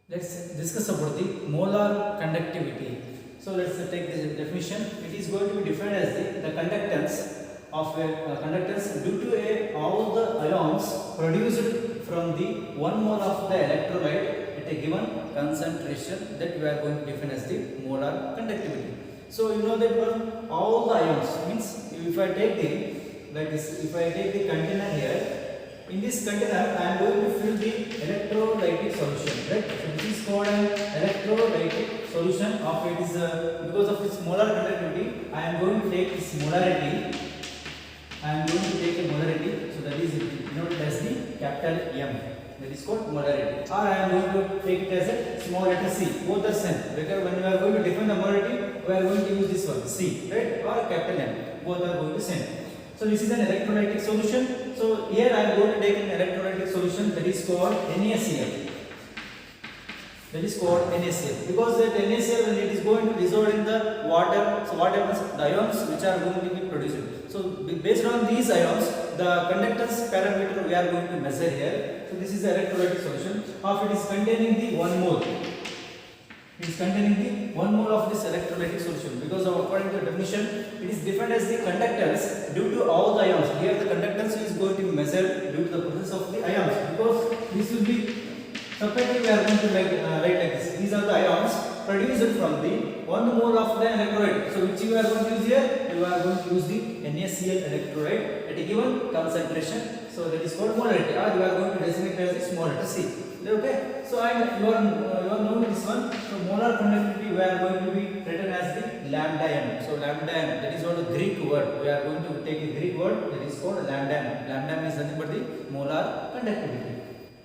Let's discuss about the molar conductivity. So let's take the definition. It is going to be defined as the conductance of a conductance due to all the ions produced from the 1 mole of the electrolyte at a given concentration, that we are going to define as the molar conductivity. So you know that one, all the ions means, if I take the like this, if I take the container here, in this container I am going to fill the electrolytic solution, right? So this is called an electrolytic solution of it is because of its molar conductivity. I am going to take this molarity. I am going to take a molarity. So that is denoted as the capital M. That is called molarity. Or I am going to take it as a small letter c. Both are same. Because when we are going to define the molarity, we are going to use this one c, right? Or capital M. Both are going to same. So this is an electrolytic solution. So here I am going to take an electrolytic solution that is called NaCl. That is called NaCl. Because that NaCl, when it is going to dissolve in the water, so what happens? The ions which are going to be produced. So based on these ions, the conductance parameter we are going to measure here. So this is the electrolytic solution of it is containing the 1 mole. It is containing the 1 mole of this electrolytic solution, because according to the definition, it is defined as the conductance due to all the ions. Here the conductance is going to be measured due to the presence of the ions, because this will be separately we are going to write like this. These are the ions produced from the 1 mole of the electrolyte. So which you are going to use here? You are going to use the NaCl electrolyte at a given concentration. So that is called molarity, or you are going to designate as a small letter c. Okay, so you are knowing this one. So molar conductivity we are going to be written as the lambda m. So lambda m, that is not a Greek word. We are going to take a Greek word that is called lambda m. Lambda m is nothing but the molar conductivity.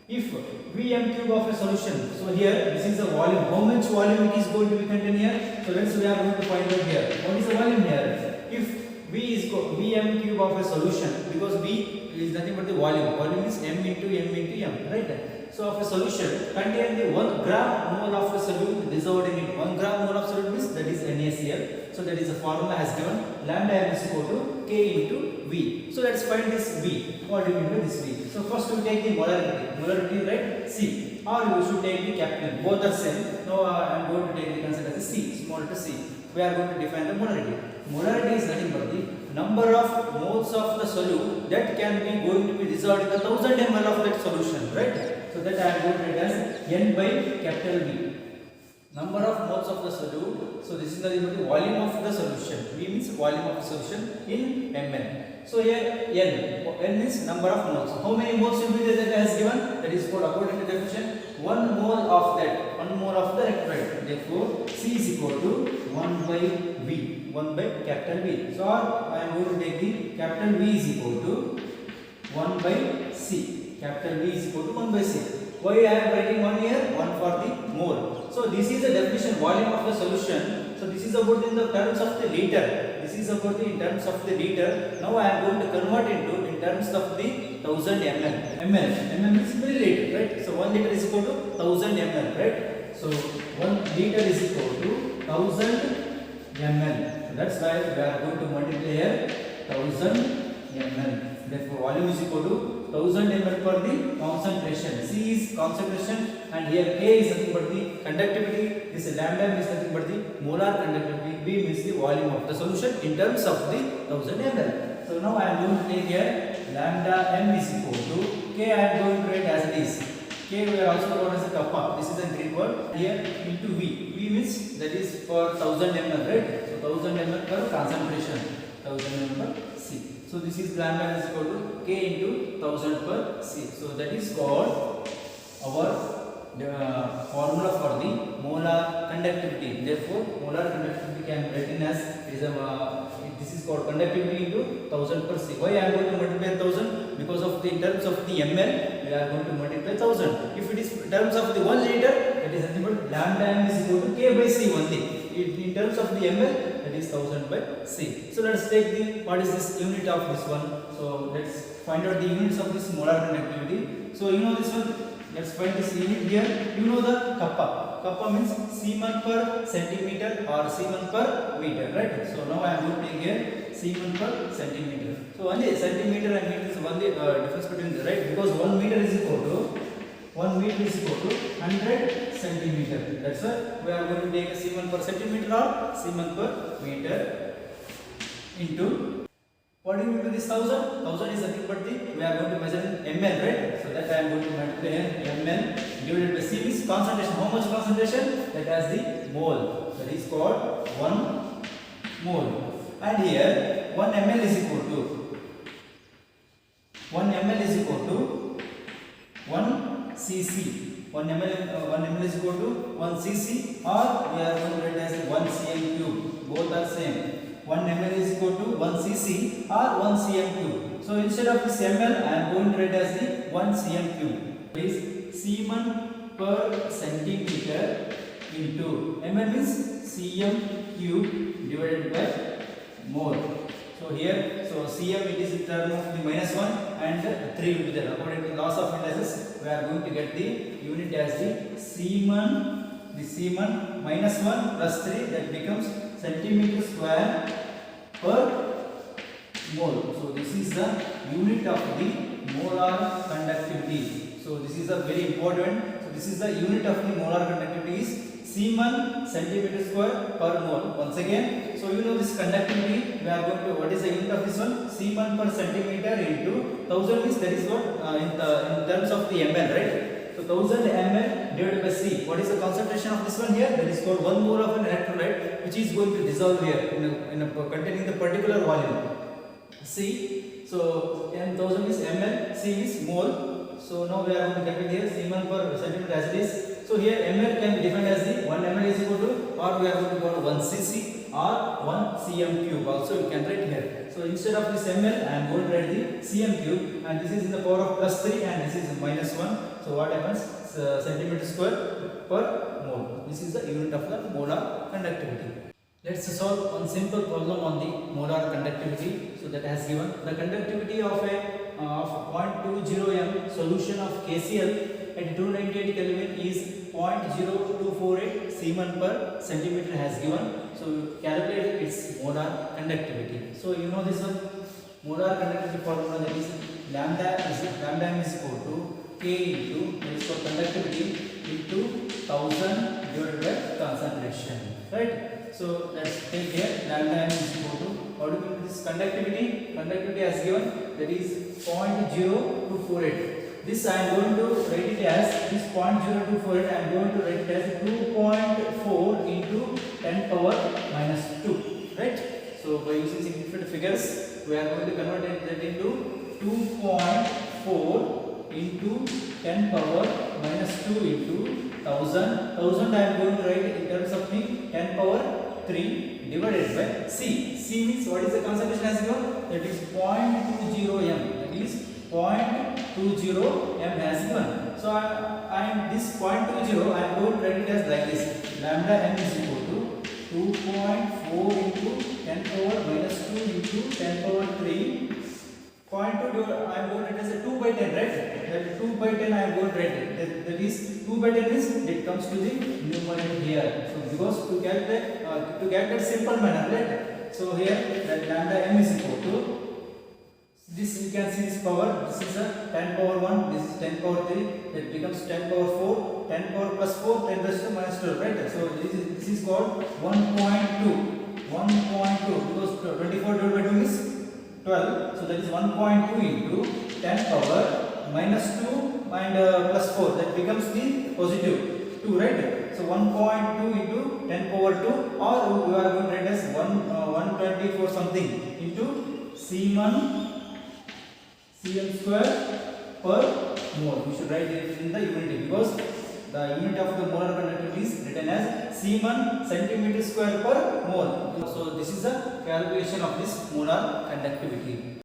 If Vm cube of a solution, so here this is the volume. How much volume it is going to be contained here? So let's we are going to find out here. What is the volume here? If V is Vm cube of a solution, because V is nothing but the volume. Volume is m into m, right? So of a solution contain the 1 gram mole of a solute dissolved in it. 1 gram mole of solute means that is NaCl. So that is the formula has given lambda m is equal to K into V. So let's find this V. What do you mean by this V? So first we take the molarity. Molarity, right? C. Or you should take the capital. Both are same. Now I am going to take the concept as C. Small letter C. We are going to define the molarity. Molarity is nothing but the number of moles of the solute that can be going to be dissolved in the 1000 ml of that solution, right? So that I am going to write as N by capital V. Number of moles of the solute. So this is the volume of the solution. V means volume of the solution in ml. So here N means number of moles. How many moles will be there that has given? That is called, according to definition, 1 mole of that. 1 mole of the electrolyte. Therefore C is equal to 1 by V. 1 by capital V. So I am going to take the capital V is equal to 1 by C. Capital V is equal to 1 by C. Why I am writing 1 here? 1 for the mole. So this is the definition, volume of the solution. So this is about in the terms of the liter. This is about the in terms of the liter. Now I am going to convert into in terms of the 1000 ml. ml is milliliter, right? So 1 liter is equal to 1000 ml, right? So 1 liter is equal to 1000 ml. So that's why we are going to multiply here 1000 ml. Therefore volume is equal to 1000 ml per the concentration. C is concentration and here K is nothing but the conductivity. This lambda m is nothing but the molar conductivity. V means the volume of the solution in terms of the 1000 ml. So now I am going to take here lambda m is equal to K. I am going to write as it is. K we are also called as a kappa. This is a Greek word. Here into V. V means that is for 1000 ml, right? So 1000 ml per concentration. 1000 ml per C. So this is lambda is equal to K into 1000 per C. So that is called our formula for the molar conductivity. Therefore molar conductivity can be written as this is called conductivity into 1000 per C. Why I am going to multiply 1000? Because of the in terms of the ml we are going to multiply 1000. If it is in terms of the 1 liter, that is nothing but lambda m is equal to K by C only. In terms of the ml, that is 1000 by C. So let's take the what is this unit of this one. So let's find out the units of this molar conductivity. So you know this one. Let's find this unit here. You know the kappa. Kappa means Siemens per centimeter or Siemens per meter, right? So now I am going to take here Siemens per centimeter. So only centimeter and meter is only difference between the, right? Because 1 meter is equal to 1 meter is equal to 100 centimeter. That's why we are going to take Siemens per centimeter or Siemens per meter into, what do you mean to this 1000? 1000 is nothing but the, we are going to measure in ml, right? So that I am going to multiply ml divided by C is concentration. How much concentration? That has the mole. That is called 1 mole. And here 1 ml is equal to 1 ml is equal to 1 cc. 1 ml is equal to 1 cc, or we are going to write as 1 cm cube. Both are same. 1 ml is equal to 1 cc or 1 cm cube. So instead of this ml, I am going to write as the 1 cm cube. Is Siemens per centimeter into ml means cm cube divided by mole. So here, so cm it is in term of the minus 1 and 3 will be there. According to laws of indices, we are going to get the unit as the Siemens minus 1 plus 3, that becomes centimeter square per mole. So this is the unit of the molar conductivity. So this is a very important. So this is the unit of the molar conductivity is Siemens centimeter square per mole. Once again, so you know this conductivity, we are going to, what is the unit of this one? Siemens per centimeter into 1000 is, that is what in terms of the ml, right? So 1000 ml divided by C. What is the concentration of this one here? That is called 1 mole of an electrolyte, which is going to dissolve here containing the particular volume C. So n1000 is ml, C is mole. So now we are going to calculate here Siemens per centimeter as it is. So here ml can be defined as the 1 ml is equal to, or we are going to go to 1 cc or 1 cm cube. Also you can write here. So instead of this ml, I am going to write the cm cube, and this is in the power of plus 3 and this is minus 1. So what happens? Centimeter square per mole. This is the unit of the molar conductivity. Let's solve one simple problem on the molar conductivity. So that has given the conductivity of a 0.20 m solution of KCl at 298 Kelvin is 0.0248 Siemens per centimeter has given. So calculate its molar conductivity. So you know this one, molar conductivity formula, that is lambda m is equal to K into, that is for conductivity, into 1000 divided by concentration, right? So let's take here lambda m is equal to, what do we mean this conductivity? Conductivity as given, that is 0.0248. This I am going to write it as, this 0.0248 I am going to write it as 2.4 into 10 power minus 2, right? So by using significant figures, we are going to convert that into 2.4 into 10 power minus 2 into 1000. 1000 I am going to write in terms of the 10 power 3 divided by C. C means what is the concentration as given? That is 0.20 m. That is 0.20 m as given. So I am this 0.20, I am going to write it as like this. Lambda m is equal to 2.4 into 10 power minus 2 into 10 power 3. 0.2 I am going to write as a 2 by 10, right? That 2 by 10 I am going to write it. That is 2 by 10 is, it comes to the numerator here. So because to calculate simple manner, right? So here that lambda m is equal to, this you can see this power, this is a 10 power 1, this is 10 power 3, that becomes 10 power 4, 10 power plus 4, 10 raised to minus 12, right? So this is called 1.2, because 24 divided by 2 is 12, so that is 1.2 into 10 power minus 2 and plus 4, that becomes the positive 2, right? So 1.2 into 10 power 2, or we are going to write as 124 something into Siemens square per mole. We should write it in the unit, because the unit of the molar conductivity is written as Siemens centimeter square per mole. So this is a calculation of this molar conductivity.